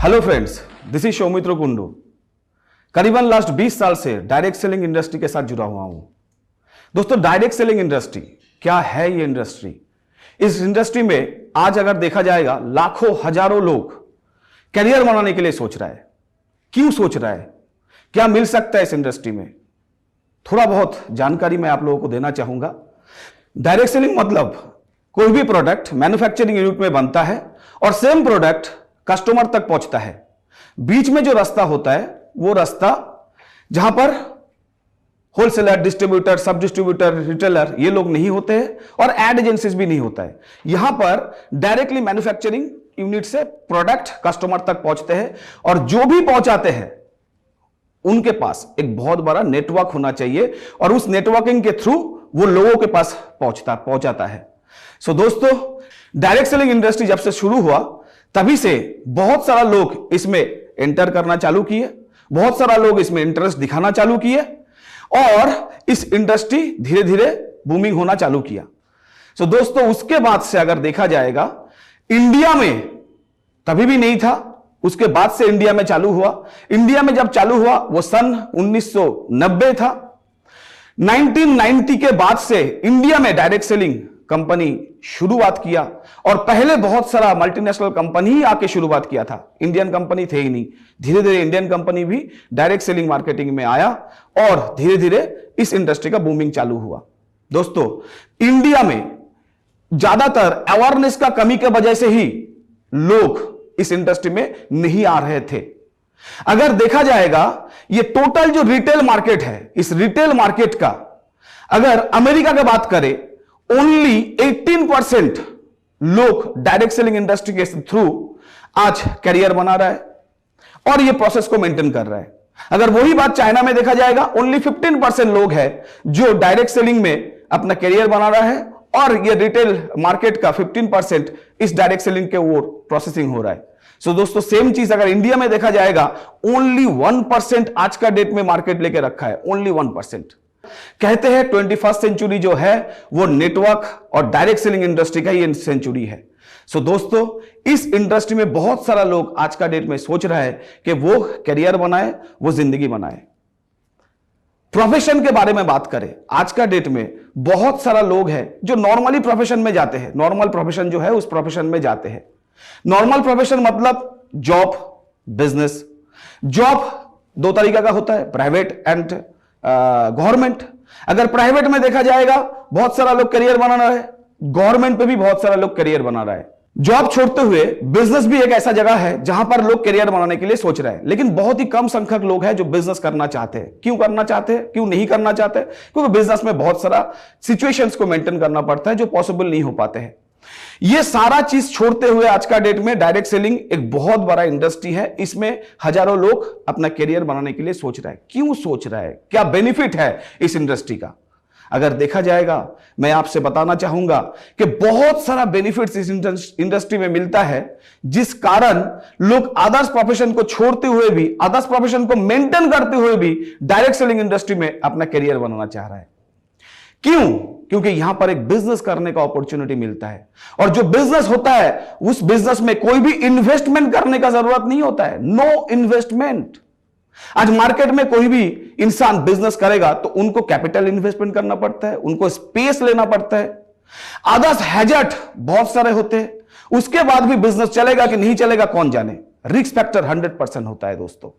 Hello friends, this is Saumitra Kundu. करीबन last 20 साल से डायरेक्ट सेलिंग इंडस्ट्री के साथ जुड़ा हुआ हूं। दोस्तों, डायरेक्ट सेलिंग इंडस्ट्री क्या है? ये इंडस्ट्री, इस इंडस्ट्री में आज अगर देखा जाएगा लाखों हजारों लोग करियर बनाने के लिए सोच रहा है। क्यों सोच रहा है? क्या मिल सकता है इस इंडस्ट्री में? थोड़ा बहुत जानकारी मैं आप लोगों को देना चाहूंगा। डायरेक्ट सेलिंग मतलब कोई भी प्रोडक्ट मैन्युफैक्चरिंग यूनिट में बनता है और सेम प्रोडक्ट कस्टमर तक पहुंचता है। बीच में जो रास्ता होता है वो रास्ता जहां पर होलसेलर, डिस्ट्रीब्यूटर, सब डिस्ट्रीब्यूटर, रिटेलर ये लोग नहीं होते हैं और एड एजेंसीज भी नहीं होता है। यहां पर डायरेक्टली मैन्युफैक्चरिंग यूनिट से प्रोडक्ट कस्टमर तक पहुंचते हैं और जो भी पहुंचाते हैं उनके पास एक बहुत बड़ा नेटवर्क होना चाहिए और उस नेटवर्किंग के थ्रू वो लोगों के पास पहुंचाता है। सो दोस्तों, डायरेक्ट सेलिंग इंडस्ट्री जब से शुरू हुआ तभी से बहुत सारा लोग इसमें एंटर करना चालू किए, बहुत सारा लोग इसमें इंटरेस्ट दिखाना चालू किए और इस इंडस्ट्री धीरे धीरे बूमिंग होना चालू किया। सो दोस्तों, उसके बाद से अगर देखा जाएगा इंडिया में तभी भी नहीं था, उसके बाद से इंडिया में चालू हुआ। इंडिया में जब चालू हुआ वो सन 1990 था। 1990 के बाद से इंडिया में डायरेक्ट सेलिंग कंपनी शुरुआत किया और पहले बहुत सारा मल्टीनेशनल कंपनी ही आके शुरुआत किया था, इंडियन कंपनी थे ही नहीं। धीरे धीरे इंडियन कंपनी भी डायरेक्ट सेलिंग मार्केटिंग में आया और धीरे धीरे इस इंडस्ट्री का बूमिंग चालू हुआ। दोस्तों, इंडिया में ज्यादातर अवेयरनेस का कमी की वजह से ही लोग इस इंडस्ट्री में नहीं आ रहे थे। अगर देखा जाएगा ये टोटल जो रिटेल मार्केट है, इस रिटेल मार्केट का अगर अमेरिका की बात करें, ओनली 18% लोग डायरेक्ट सेलिंग इंडस्ट्री के थ्रू आज करियर बना रहा है और ये प्रोसेस को मेंटेन कर रहा है। अगर वही बात चाइना में देखा जाएगा, ओनली 15% लोग हैं जो डायरेक्ट सेलिंग में अपना करियर बना रहा है और ये रिटेल मार्केट का 15% इस डायरेक्ट सेलिंग के ओर प्रोसेसिंग हो रहा है। सो दोस्तों, सेम चीज अगर इंडिया में देखा जाएगा, ओनली 1% आज का डेट में मार्केट लेके रखा है, ओनली 1%। कहते हैं 21st सेंचुरी जो है वो नेटवर्क और डायरेक्ट सेलिंग इंडस्ट्री का ही सेंचुरी है। सो दोस्तों, इस इंडस्ट्री में बहुत सारा लोग आज का डेट में सोच रहा है कि वो करियर बनाए, वो जिंदगी बनाए। प्रोफेशन के बारे में बात करें, आज का डेट में बहुत सारा लोग हैं जो नॉर्मली प्रोफेशन में जाते हैं। नॉर्मल प्रोफेशन जो है उस प्रोफेशन में जाते हैं। नॉर्मल प्रोफेशन मतलब जॉब, बिजनेस। जॉब दो तरीका का होता है, प्राइवेट एंड गवर्नमेंट। अगर प्राइवेट में देखा जाएगा बहुत सारा लोग करियर बना रहा है, गवर्नमेंट पे भी बहुत सारा लोग करियर बना रहा है। जॉब छोड़ते हुए बिजनेस भी एक ऐसा जगह है जहां पर लोग करियर बनाने के लिए सोच रहे हैं, लेकिन बहुत ही कम संख्यक लोग हैं जो बिजनेस करना चाहते हैं। क्यों करना चाहते हैं, क्यों नहीं करना चाहते? क्योंकि बिजनेस में बहुत सारा सिचुएशंस को मेंटेन करना पड़ता है जो पॉसिबल नहीं हो पाते हैं। ये सारा चीज छोड़ते हुए आज का डेट में डायरेक्ट सेलिंग एक बहुत बड़ा इंडस्ट्री है। इसमें हजारों लोग अपना करियर बनाने के लिए सोच रहा है। क्यों सोच रहा है? क्या बेनिफिट है इस इंडस्ट्री का? अगर देखा जाएगा, मैं आपसे बताना चाहूंगा कि बहुत सारा बेनिफिट्स इस इंडस्ट्री में मिलता है, जिस कारण लोग अदर्स प्रोफेशन को छोड़ते हुए भी, अदर्स प्रोफेशन को मेंटेन करते हुए भी डायरेक्ट सेलिंग इंडस्ट्री में अपना करियर बनाना चाह रहा है। क्यों? क्योंकि यहां पर एक बिजनेस करने का अपॉर्चुनिटी मिलता है और जो बिजनेस होता है उस बिजनेस में कोई भी इन्वेस्टमेंट करने का जरूरत नहीं होता है। No investment. आज मार्केट में कोई भी इंसान बिजनेस करेगा तो उनको कैपिटल इन्वेस्टमेंट करना पड़ता है, उनको स्पेस लेना पड़ता है, अदर्स हैजर्ड बहुत सारे होते हैं। उसके बाद भी बिजनेस चलेगा कि नहीं चलेगा कौन जाने। रिस्क फैक्टर 100% होता है दोस्तों।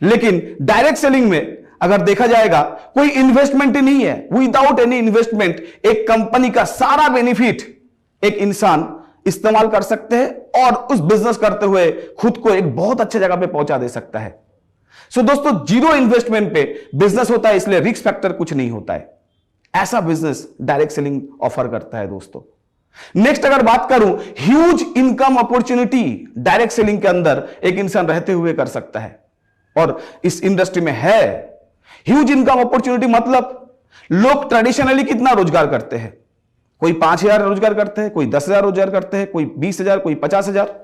लेकिन डायरेक्ट सेलिंग में अगर देखा जाएगा कोई इन्वेस्टमेंट ही नहीं है। विदाउट एनी इन्वेस्टमेंट एक कंपनी का सारा बेनिफिट एक इंसान इस्तेमाल कर सकते हैं और उस बिजनेस करते हुए खुद को एक बहुत अच्छे जगह पे पहुंचा दे सकता है। सो दोस्तों, जीरो इन्वेस्टमेंट पे बिजनेस होता है, इसलिए रिस्क फैक्टर कुछ नहीं होता है। ऐसा बिजनेस डायरेक्ट सेलिंग ऑफर करता है दोस्तों। नेक्स्ट अगर बात करूं, huge income opportunity direct selling के अंदर एक इंसान रहते हुए कर सकता है और इस इंडस्ट्री में है। ह्यूज इनकम अपॉर्चुनिटी मतलब लोग ट्रेडिशनली कितना रोजगार करते हैं? कोई 5,000 रोजगार करते हैं, कोई 10,000 रोजगार करते हैं, कोई 20,000, कोई 50,000।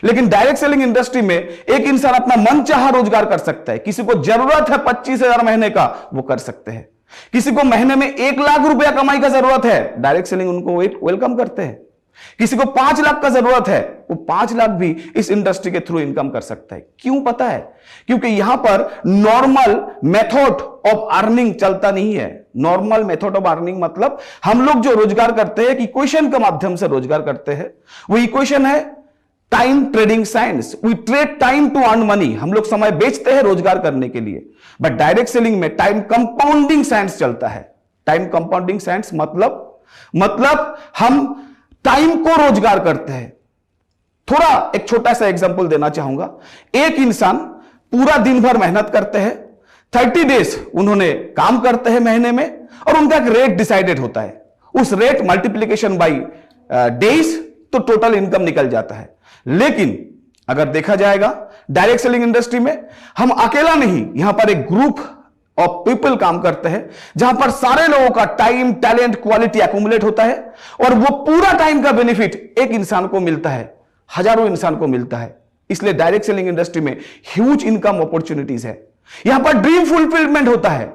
लेकिन डायरेक्ट सेलिंग इंडस्ट्री में एक इंसान अपना मनचाहा रोजगार कर सकता है। किसी को जरूरत है 25,000 महीने का, वो कर सकते हैं। किसी को महीने में 1 लाख रुपया कमाई का जरूरत है, डायरेक्ट सेलिंग उनको वेलकम करते हैं। किसी को 5 लाख का जरूरत है, वो 5 लाख भी इस इंडस्ट्री के थ्रू इनकम कर सकता है। क्यों पता है? क्योंकि यहां पर नॉर्मल मेथड ऑफ अर्निंग चलता नहीं है। नॉर्मल मेथड ऑफ अर्निंग मतलब हम लोग जो रोजगार करते हैं, इक्वेशन के माध्यम से रोजगार करते हैं, वो इक्वेशन है time trading science. We trade time to earn money. हम लोग समय बेचते हैं रोजगार करने के लिए। बट डायरेक्ट सेलिंग में टाइम कंपाउंडिंग साइंस चलता है। टाइम कंपाउंडिंग साइंस मतलब हम टाइम को रोजगार करते हैं। थोड़ा एक छोटा सा एग्जांपल देना चाहूंगा। एक इंसान पूरा दिन भर मेहनत करते हैं, 30 डेज उन्होंने काम करते हैं महीने में, और उनका एक रेट डिसाइडेड होता है। उस रेट मल्टीप्लीकेशन बाई डेज तो टोटल इनकम निकल जाता है। लेकिन अगर देखा जाएगा डायरेक्ट सेलिंग इंडस्ट्री में हम अकेला नहीं, यहां पर एक ग्रुप ऑफ पीपल काम करते हैं, जहां पर सारे लोगों का टाइम, टैलेंट, क्वालिटी एक्यूमुलेट होता है, और वो पूरा टाइम का बेनिफिट एक इंसान को मिलता है, हजारों इंसान को मिलता है। इसलिए डायरेक्ट सेलिंग इंडस्ट्री में ह्यूज इनकम अपॉर्चुनिटीज है। यहां पर ड्रीम फुलफिलमेंट होता है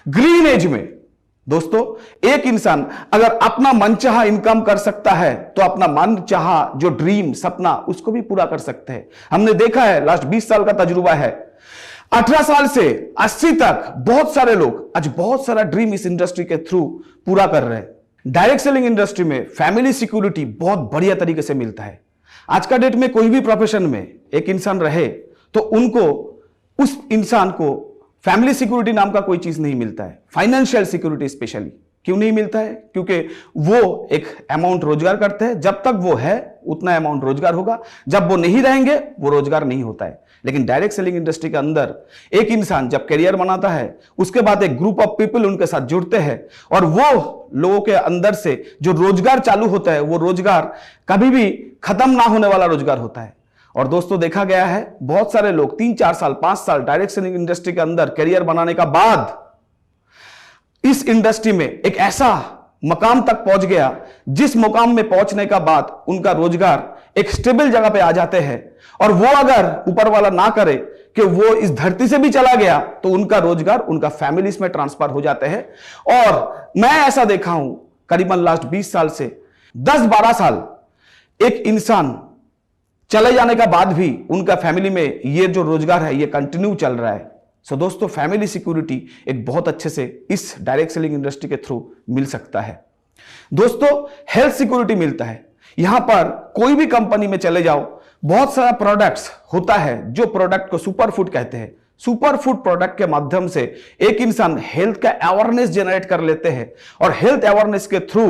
ग्रीन एज में। दोस्तों, एक इंसान अगर अपना मनचाहा इनकम कर सकता है तो अपना मनचाहा जो ड्रीम, सपना, उसको भी पूरा कर सकते हैं। हमने देखा है, लास्ट 20 साल का तजुर्बा है, 18 साल से 80 तक बहुत सारे लोग आज बहुत सारा ड्रीम इस इंडस्ट्री के थ्रू पूरा कर रहे हैं। डायरेक्ट सेलिंग इंडस्ट्री में फैमिली सिक्योरिटी बहुत बढ़िया तरीके से मिलता है। आज का डेट में कोई भी प्रोफेशन में एक इंसान रहे तो उस इंसान को फैमिली सिक्योरिटी नाम का कोई चीज नहीं मिलता है। फाइनेंशियल सिक्योरिटी स्पेशली क्यों नहीं मिलता है? क्योंकि वो एक अमाउंट रोजगार करते हैं, जब तक वो है उतना अमाउंट रोजगार होगा, जब वो नहीं रहेंगे वो रोजगार नहीं होता है। लेकिन डायरेक्ट सेलिंग इंडस्ट्री के अंदर एक इंसान जब करियर बनाता है, उसके बाद एक ग्रुप ऑफ पीपल उनके साथ जुड़ते हैं, और वो लोगों के अंदर से जो रोजगार चालू होता है, वो रोजगार कभी भी खत्म ना होने वाला रोजगार होता है। और दोस्तों, देखा गया है बहुत सारे लोग 3, 4 साल, 5 साल डायरेक्ट सेलिंग इंडस्ट्री के अंदर करियर बनाने का बाद इस इंडस्ट्री में एक ऐसा मकाम तक पहुंच गया, जिस मुकाम में पहुंचने का बाद उनका रोजगार एक स्टेबल जगह पे आ जाते हैं, और वो अगर ऊपर वाला ना करे कि वो इस धरती से भी चला गया तो उनका रोजगार उनका फैमिलीज में ट्रांसफर हो जाते हैं। और मैं ऐसा देखा हूं करीबन लास्ट 20 साल से 10-12 साल एक इंसान चले जाने का बाद भी उनका फैमिली में ये जो रोजगार है ये कंटिन्यू चल रहा है। सो दोस्तों, फैमिली सिक्योरिटी एक बहुत अच्छे से इस डायरेक्ट सेलिंग इंडस्ट्री के थ्रू मिल सकता है। दोस्तों, हेल्थ सिक्योरिटी मिलता है। यहां पर कोई भी कंपनी में चले जाओ, बहुत सारा प्रोडक्ट्स होता है जो प्रोडक्ट को सुपर फूड कहते हैं। सुपर फूड प्रोडक्ट के माध्यम से एक इंसान हेल्थ का अवेयरनेस जनरेट कर लेते हैं, और हेल्थ अवेयरनेस के थ्रू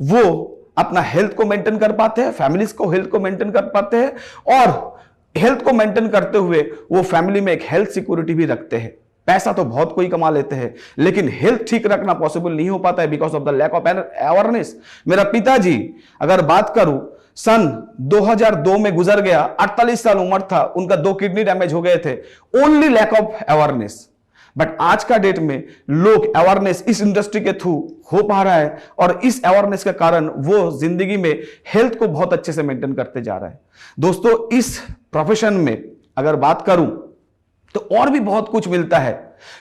वो अपना हेल्थ को मेंटेन कर पाते हैं, फैमिलीज को हेल्थ को मेंटेन कर पाते हैं, और हेल्थ को मेंटेन करते हुए वो फैमिली में एक हेल्थ सिक्योरिटी भी रखते हैं। पैसा तो बहुत कोई कमा लेते हैं, लेकिन हेल्थ ठीक रखना पॉसिबल नहीं हो पाता है because of the lack of awareness. मेरा पिताजी अगर बात करूं, सन 2002 में गुजर गया, 48 साल उम्र था, उनका 2 किडनी डैमेज हो गए थे, only lack of awareness. But आज का डेट में लोग अवेयरनेस इस इंडस्ट्री के थ्रू हो पा रहा है, और इस अवेयरनेस के कारण वो जिंदगी में हेल्थ को बहुत अच्छे से मेंटेन करते जा रहा है। दोस्तों, इस प्रोफेशन में अगर बात करूं तो और भी बहुत कुछ मिलता है।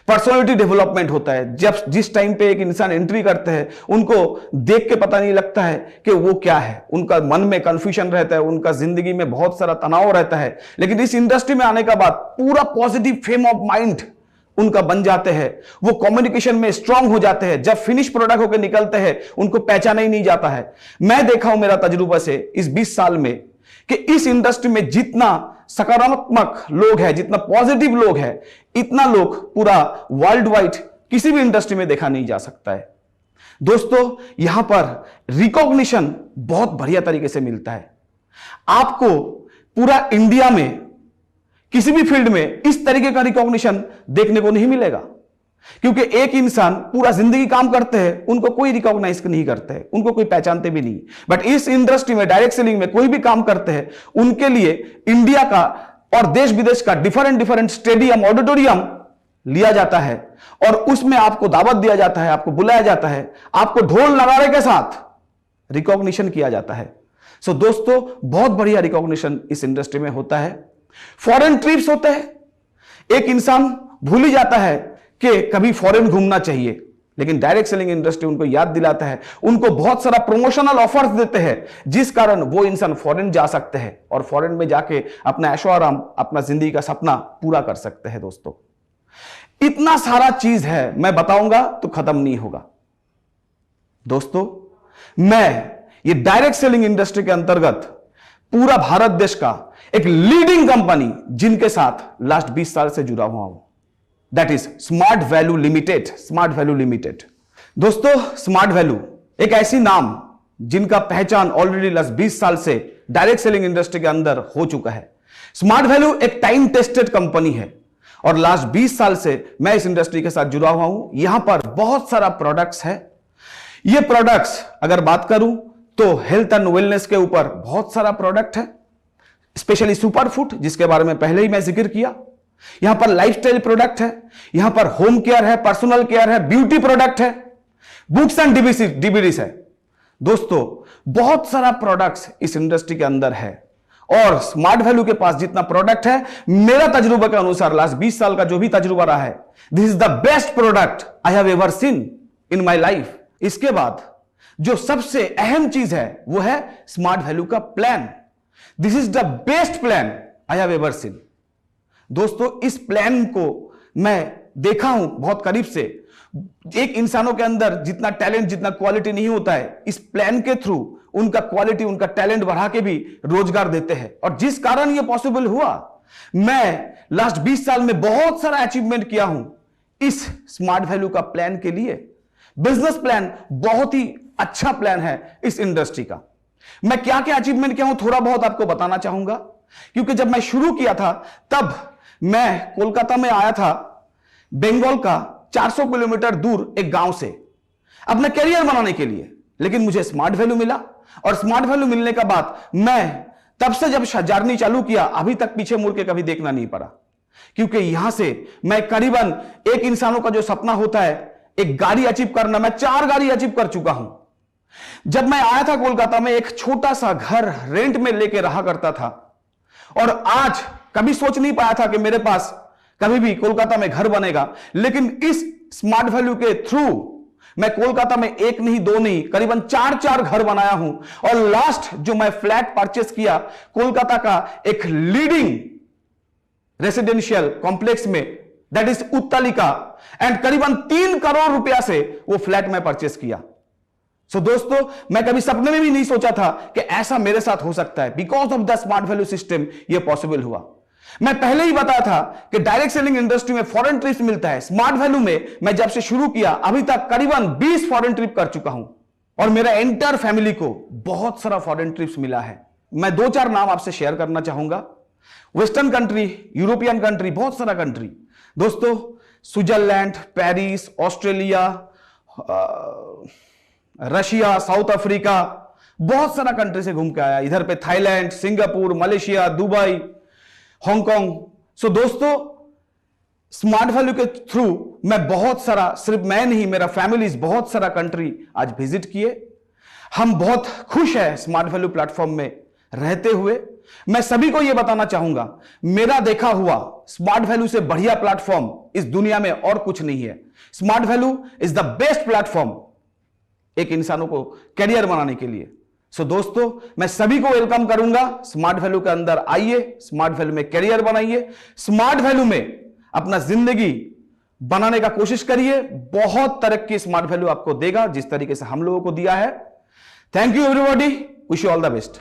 पर्सनालिटी डेवलपमेंट होता है। जब जिस टाइम पे एक इंसान एंट्री करते हैं, उनको देख के पता नहीं लगता है कि वो क्या है, उनका मन में कंफ्यूजन रहता है, उनका जिंदगी में बहुत सारा तनाव रहता है। लेकिन इस इंडस्ट्री में आने का बाद पूरा पॉजिटिव फ्रेम ऑफ माइंड उनका बन जाते हैं, वो कम्युनिकेशन में स्ट्रांग हो जाते हैं। जब फिनिश प्रोडक्ट होकर निकलते हैं, उनको पहचाना ही नहीं जाता है। मैं देखा हूं मेरा तजुर्बा से इस 20 साल में कि इस इंडस्ट्री में जितना सकारात्मक लोग हैं, जितना पॉजिटिव लोग हैं, इतना लोग पूरा वर्ल्ड वाइड किसी भी इंडस्ट्री में देखा नहीं जा सकता है। दोस्तों, यहां पर रिकॉग्निशन बहुत बढ़िया तरीके से मिलता है। आपको पूरा इंडिया में किसी भी फील्ड में इस तरीके का रिकॉग्निशन देखने को नहीं मिलेगा, क्योंकि एक इंसान पूरा जिंदगी काम करते हैं, उनको कोई रिकॉग्नाइज नहीं करते हैं, उनको कोई पहचानते भी नहीं। बट इस इंडस्ट्री में डायरेक्ट सेलिंग में कोई भी काम करते हैं, उनके लिए इंडिया का और देश विदेश का डिफरेंट स्टेडियम, ऑडिटोरियम लिया जाता है, और उसमें आपको दावत दिया जाता है, आपको बुलाया जाता है, आपको ढोल नगाड़े के साथ रिकॉग्निशन किया जाता है। सो दोस्तों, बहुत बढ़िया रिकॉग्निशन इस इंडस्ट्री में होता है। फॉरेन ट्रिप्स होते हैं। एक इंसान भूल ही जाता है कि कभी फॉरेन घूमना चाहिए, लेकिन डायरेक्ट सेलिंग इंडस्ट्री उनको याद दिलाता है, उनको बहुत सारा प्रमोशनल ऑफर्स देते हैं, जिस कारण वो इंसान फॉरेन जा सकते हैं और फॉरेन में जाके अपना ऐशो आराम, अपना जिंदगी का सपना पूरा कर सकते हैं। दोस्तों, इतना सारा चीज है, मैं बताऊंगा तो खत्म नहीं होगा। दोस्तों, मैं ये डायरेक्ट सेलिंग इंडस्ट्री के अंतर्गत पूरा भारत देश का एक लीडिंग कंपनी जिनके साथ लास्ट 20 साल से जुड़ा हुआ हूं, that is smart value limited. Smart value limited. दोस्तों, स्मार्ट वैल्यू एक ऐसी नाम जिनका पहचान ऑलरेडी लास्ट 20 साल से डायरेक्ट सेलिंग इंडस्ट्री के अंदर हो चुका है। स्मार्ट वैल्यू एक टाइम टेस्टेड कंपनी है और लास्ट 20 साल से मैं इस इंडस्ट्री के साथ जुड़ा हुआ हूं। यहां पर बहुत सारा प्रोडक्ट्स है। ये प्रोडक्ट्स अगर बात करूं तो हेल्थ एंड वेलनेस के ऊपर बहुत सारा प्रोडक्ट है, स्पेशली सुपर फूड, जिसके बारे में पहले ही मैं जिक्र किया। यहां पर लाइफस्टाइल प्रोडक्ट है, यहां पर होम केयर है, पर्सनल केयर है, ब्यूटी प्रोडक्ट है, बुक्स एंड डीवीडीज है। दोस्तों, बहुत सारा प्रोडक्ट्स इस इंडस्ट्री के अंदर है और स्मार्ट वैल्यू के पास जितना प्रोडक्ट है, मेरा तजुर्बा के अनुसार लास्ट 20 साल का जो भी तजुर्बा रहा है, this is the best product I have ever seen in my life. इसके बाद जो सबसे अहम चीज है वो है स्मार्ट वैल्यू का plan. This is the best plan I have ever seen. दोस्तों, इस प्लान को मैं देखा हूं बहुत करीब से। एक इंसानों के अंदर जितना टैलेंट, जितना क्वालिटी नहीं होता है, इस प्लान के थ्रू उनका क्वालिटी, उनका टैलेंट बढ़ा के भी रोजगार देते हैं। और जिस कारण यह पॉसिबल हुआ, मैं लास्ट 20 साल में बहुत सारा अचीवमेंट किया हूं इस स्मार्ट वैल्यू का प्लान के लिए। बिजनेस प्लान बहुत ही अच्छा प्लान है इस इंडस्ट्री का। मैं क्या क्या अचीवमेंट किया हूं थोड़ा बहुत आपको बताना चाहूंगा, क्योंकि जब मैं शुरू किया था तब मैं कोलकाता में आया था, बंगाल का 400 किलोमीटर दूर एक गांव से, अपना करियर बनाने के लिए। लेकिन मुझे स्मार्ट वैल्यू मिला और स्मार्ट वैल्यू मिलने के बाद मैं तब से जब जर्नी चालू किया, अभी तक पीछे मुड़ के कभी देखना नहीं पड़ा, क्योंकि यहां से मैं करीबन एक इंसानों का जो सपना होता है एक गाड़ी अचीव करना, मैं 4 गाड़ी अचीव कर चुका हूं। जब मैं आया था कोलकाता में, एक छोटा सा घर रेंट में लेके रहा करता था और आज कभी सोच नहीं पाया था कि मेरे पास कभी भी कोलकाता में घर बनेगा। लेकिन इस स्मार्ट वैल्यू के थ्रू मैं कोलकाता में एक नहीं, 2 नहीं, करीबन 4 घर बनाया हूं। और लास्ट जो मैं फ्लैट परचेस किया कोलकाता का एक लीडिंग रेसिडेंशियल कॉम्प्लेक्स में, दैट इज उत्तलिका, एंड करीबन 3 करोड़ रुपया से वो फ्लैट में परचेस किया। सो दोस्तों, मैं कभी सपने में भी नहीं सोचा था कि ऐसा मेरे साथ हो सकता है। Because of the smart value system ये पॉसिबल हुआ। मैं पहले ही बताया था कि डायरेक्ट सेलिंग इंडस्ट्री में फॉरेन ट्रिप्स मिलता है। स्मार्ट वैल्यू में मैं जब से शुरू किया अभी तक करीबन 20 फॉरेन ट्रिप कर चुका हूं और मेरा एंटायर फैमिली को बहुत सारा फॉरेन ट्रिप्स मिला है। मैं 2-4 नाम आपसे शेयर करना चाहूंगा। वेस्टर्न कंट्री, यूरोपियन कंट्री, बहुत सारा कंट्री। दोस्तों, Switzerland, Paris, Australia, Russia, South Africa, बहुत सारा कंट्री से घूम के आया। इधर पे Thailand, Singapore, Malaysia, Dubai, Hong Kong. So दोस्तों, स्मार्ट वैल्यू के थ्रू मैं बहुत सारा, सिर्फ मैं नहीं, मेरा फैमिली बहुत सारा कंट्री आज विजिट किए। हम बहुत खुश है स्मार्ट वैल्यू प्लेटफॉर्म में रहते हुए। मैं सभी को यह बताना चाहूंगा, मेरा देखा हुआ स्मार्ट वैल्यू से बढ़िया प्लेटफॉर्म इस दुनिया में और कुछ नहीं है। Smart value is the best platform एक इंसानों को करियर बनाने के लिए। सो दोस्तों, मैं सभी को वेलकम करूंगा, स्मार्ट वैल्यू के अंदर आइए, स्मार्ट वैल्यू में करियर बनाइए, स्मार्ट वैल्यू में अपना जिंदगी बनाने का कोशिश करिए। बहुत तरक्की स्मार्ट वैल्यू आपको देगा जिस तरीके से हम लोगों को दिया है। Thank you everybody, wish you all the best.